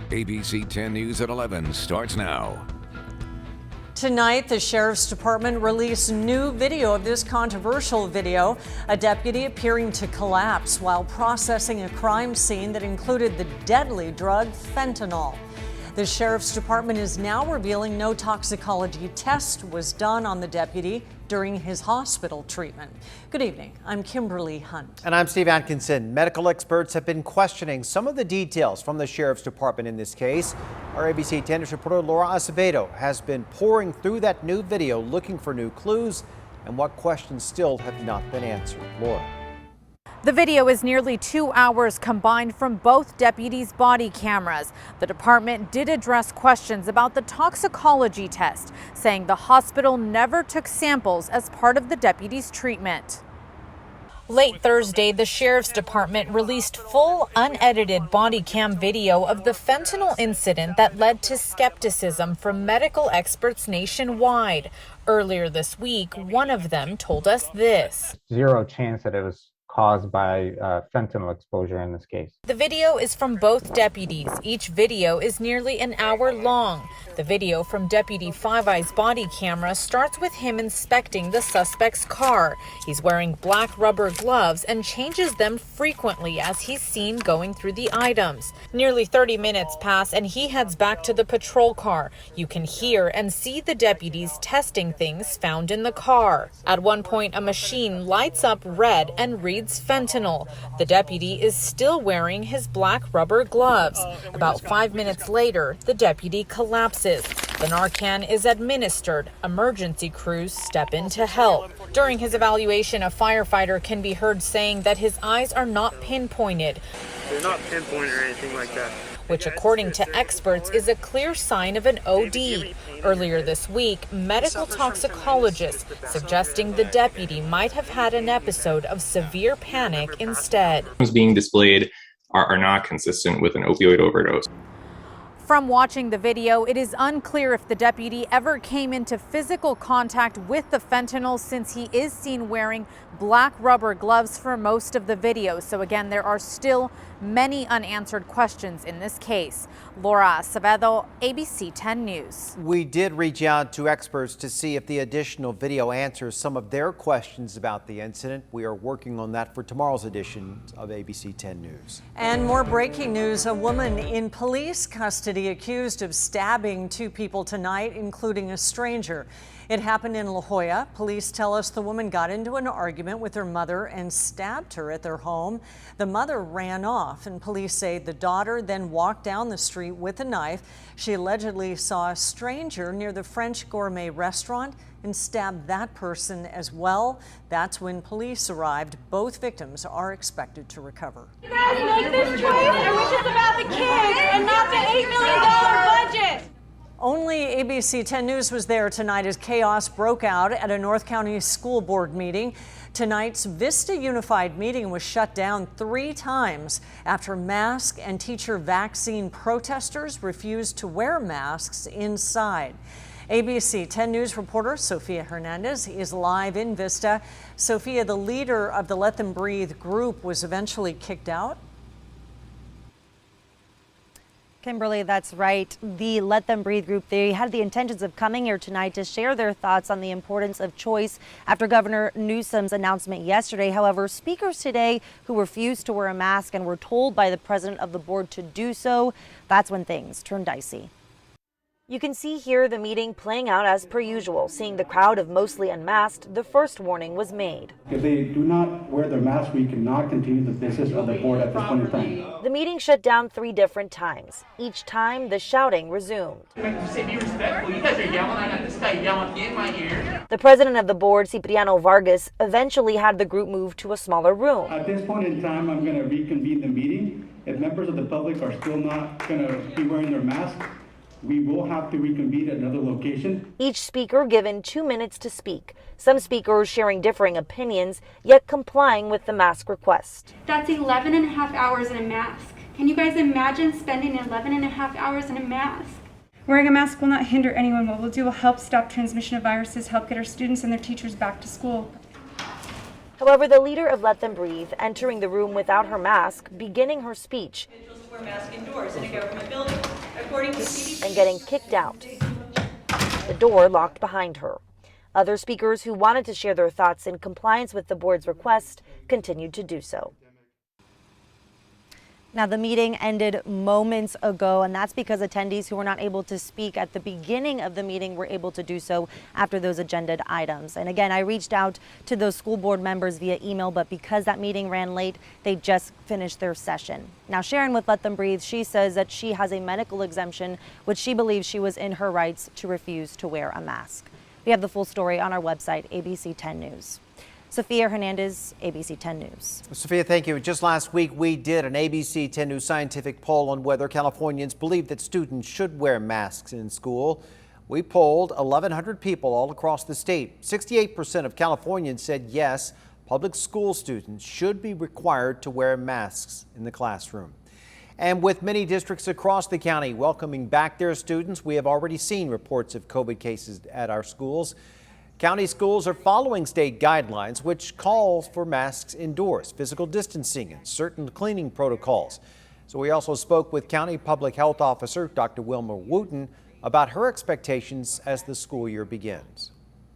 ABC 10 News at 11 starts now. Tonight, the Sheriff's Department released new video of this controversial video. A deputy appearing to collapse while processing a crime scene that included the deadly drug fentanyl. The Sheriff's Department is now revealing no toxicology test was done on the deputy during his hospital treatment. Good evening. I'm Kimberly Hunt. And I'm Steve Atkinson. Medical experts have been questioning some of the details from the Sheriff's Department in this case. Our ABC 10 News reporter Laura Acevedo has been poring through that new video looking for new clues and what questions still have not been answered. Laura. The video is nearly 2 hours combined from both deputies' body cameras. The department did address questions about the toxicology test, saying the hospital never took samples as part of the deputies' treatment. Late Thursday, the Sheriff's Department released full, unedited body cam video of the fentanyl incident that led to skepticism from medical experts nationwide. Earlier this week, one of them told us this. Zero chance that it was caused by fentanyl exposure in this case. The video is from both deputies. Each video is nearly an hour long. The video from Deputy Five Eyes body camera starts with him inspecting the suspect's car. He's wearing black rubber gloves and changes them frequently as he's seen going through the items. Nearly 30 minutes pass and he heads back to the patrol car. You can hear and see the deputies testing things found in the car. At one point, a machine lights up red and reads fentanyl. The deputy is still wearing his black rubber gloves. About 5 minutes later, the deputy collapses. The Narcan is administered. Emergency crews step in to help. During his evaluation, a firefighter can be heard saying that his eyes are not pinpointed. They're not pinpointed or anything like that, Which, according to experts, is a clear sign of an OD. Earlier this week, medical toxicologists suggesting the deputy might have had an episode of severe panic instead. Being displayed are not consistent with an opioid overdose. From watching the video, it is unclear if the deputy ever came into physical contact with the fentanyl, since he is seen wearing black rubber gloves for most of the video. So again, there are still many unanswered questions in this case. Laura Acevedo, ABC 10 News. We did reach out to experts to see if the additional video answers some of their questions about the incident. We are working on that for tomorrow's edition of ABC 10 News. And more breaking news. A woman in police custody accused of stabbing two people tonight, including a stranger. It happened in La Jolla. Police tell us the woman got into an argument with her mother and stabbed her at their home. The mother ran off, and police say the daughter then walked down the street with a knife. She allegedly saw a stranger near the French gourmet restaurant and stabbed that person as well. That's when police arrived. Both victims are expected to recover. You guys make this choice, and which is about the kids and not the $8 million budget. Only ABC 10 News was there tonight as chaos broke out at a North County school board meeting. Tonight's Vista Unified meeting was shut down 3 times after mask and teacher vaccine protesters refused to wear masks inside. ABC 10 News reporter Sophia Hernandez is live in Vista. Sophia, the leader of the Let Them Breathe group was eventually kicked out. Kimberly, that's right. The Let Them Breathe group, they had the intentions of coming here tonight to share their thoughts on the importance of choice after Governor Newsom's announcement yesterday. However, speakers today who refused to wear a mask and were told by the president of the board to do so, that's when things turned dicey. You can see here the meeting playing out as per usual. Seeing the crowd of mostly unmasked, the first warning was made. If they do not wear their mask, we cannot continue the business of the board at this point in time. The meeting shut down 3 different times. Each time, the shouting resumed. Be respectful. You guys are yelling. I got this guy yelling in my ear. The president of the board, Cipriano Vargas, eventually had the group move to a smaller room. At this point in time, I'm going to reconvene the meeting. If members of the public are still not going to be wearing their masks, we will have to reconvene at another location. Each speaker given 2 minutes to speak. Some speakers sharing differing opinions, yet complying with the mask request. That's 11 and a half hours in a mask. Can you guys imagine spending 11 and a half hours in a mask? Wearing a mask will not hinder anyone. What we'll do will help stop transmission of viruses, help get our students and their teachers back to school. However, the leader of Let Them Breathe, entering the room without her mask, beginning her speech. Individuals wear masks indoors in a government building. and getting kicked out. The door locked behind her. Other speakers who wanted to share their thoughts in compliance with the board's request continued to do so. Now, the meeting ended moments ago, and that's because attendees who were not able to speak at the beginning of the meeting were able to do so after those agended items. And again, I reached out to those school board members via email, but because that meeting ran late, they just finished their session. Now, Sharon with Let Them Breathe, she says that she has a medical exemption, which she believes she was in her rights to refuse to wear a mask. We have the full story on our website, ABC 10 News. Sophia Hernandez, ABC 10 News. Sophia, thank you. Just last week, we did an ABC 10 News scientific poll on whether Californians believe that students should wear masks in school. We polled 1,100 people all across the state. 68% of Californians said yes, public school students should be required to wear masks in the classroom. And with many districts across the county welcoming back their students, we have already seen reports of COVID cases at our schools. County schools are following state guidelines, which calls for masks indoors, physical distancing, and certain cleaning protocols. So we also spoke with County Public Health Officer Dr. Wilma Wooten about her expectations as the school year begins.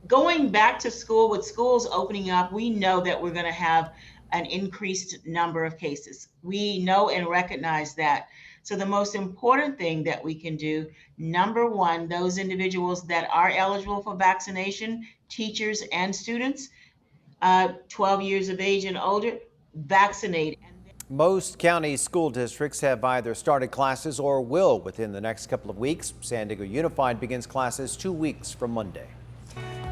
Going back to school, with schools opening up, we know that we're going to have an increased number of cases. We know and recognize that. So the most important thing that we can do, number one, those individuals that are eligible for vaccination, teachers and students, 12 years of age and older, vaccinate. Most county school districts have either started classes or will within the next couple of weeks. San Diego Unified begins classes 2 weeks from Monday.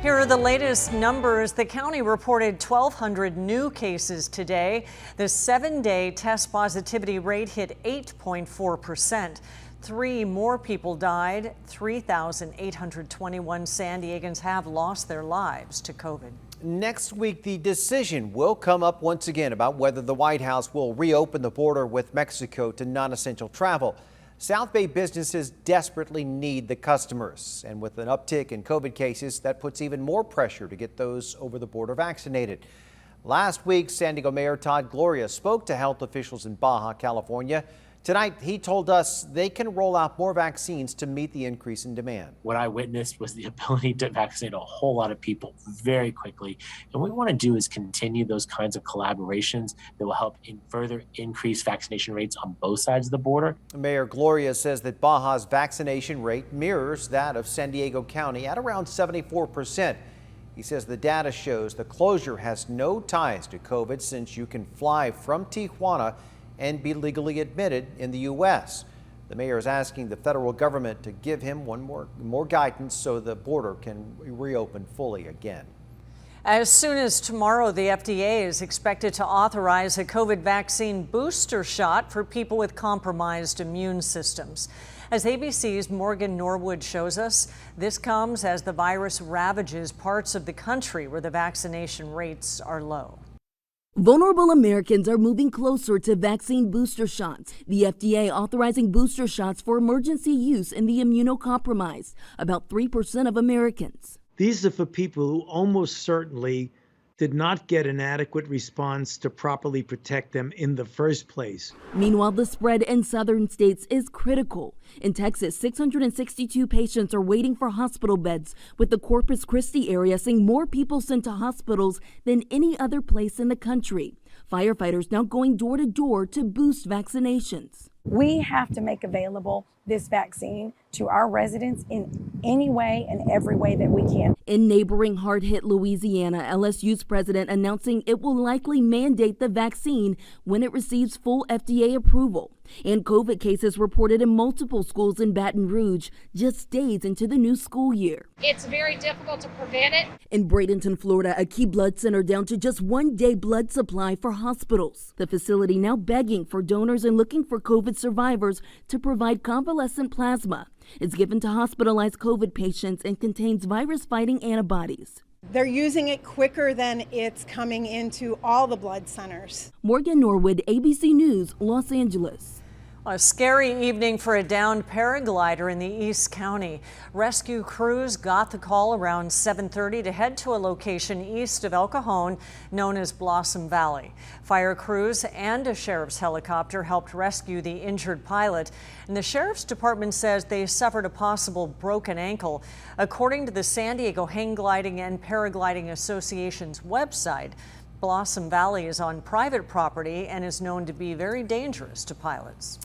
Here are the latest numbers. The county reported 1,200 new cases today. The 7-day test positivity rate hit 8.4%. 3 more people died. 3,821 San Diegans have lost their lives to COVID. Next week, the decision will come up once again about whether the White House will reopen the border with Mexico to non-essential travel. South Bay businesses desperately need the customers, and with an uptick in COVID cases, that puts even more pressure to get those over the border vaccinated. Last week, San Diego Mayor Todd Gloria spoke to health officials in Baja California. Tonight, he told us they can roll out more vaccines to meet the increase in demand. What I witnessed was the ability to vaccinate a whole lot of people very quickly. And what we want to do is continue those kinds of collaborations that will help further increase vaccination rates on both sides of the border. Mayor Gloria says that Baja's vaccination rate mirrors that of San Diego County at around 74%. He says the data shows the closure has no ties to COVID since you can fly from Tijuana and be legally admitted in the U.S. The mayor is asking the federal government to give him more guidance so the border can reopen fully again. As soon as tomorrow, the FDA is expected to authorize a COVID vaccine booster shot for people with compromised immune systems. As ABC's Morgan Norwood shows us, this comes as the virus ravages parts of the country where the vaccination rates are low. Vulnerable Americans are moving closer to vaccine booster shots. The FDA authorizing booster shots for emergency use in the immunocompromised, about 3% of Americans. These are for people who almost certainly did not get an adequate response to properly protect them in the first place. Meanwhile, the spread in southern states is critical. In Texas, 662 patients are waiting for hospital beds, with the Corpus Christi area seeing more people sent to hospitals than any other place in the country. Firefighters now going door to door to boost vaccinations. We have to make available this vaccine to our residents in any way and every way that we can. In neighboring hard-hit Louisiana, LSU's president announcing it will likely mandate the vaccine when it receives full FDA approval. And COVID cases reported in multiple schools in Baton Rouge just days into the new school year. It's very difficult to prevent it. In Bradenton, Florida, a key blood center down to just 1 day blood supply for hospitals. The facility now begging for donors and looking for COVID survivors to provide convalescent plasma. It's given to hospitalized COVID patients and contains virus-fighting antibodies. They're using it quicker than it's coming into all the blood centers. Morgan Norwood, ABC News, Los Angeles. A scary evening for a downed paraglider in the East County. Rescue crews got the call around 7:30 to head to a location east of El Cajon known as Blossom Valley. Fire crews and a sheriff's helicopter helped rescue the injured pilot. And the sheriff's department says they suffered a possible broken ankle. According to the San Diego Hang Gliding and Paragliding Association's website, Blossom Valley is on private property and is known to be very dangerous to pilots.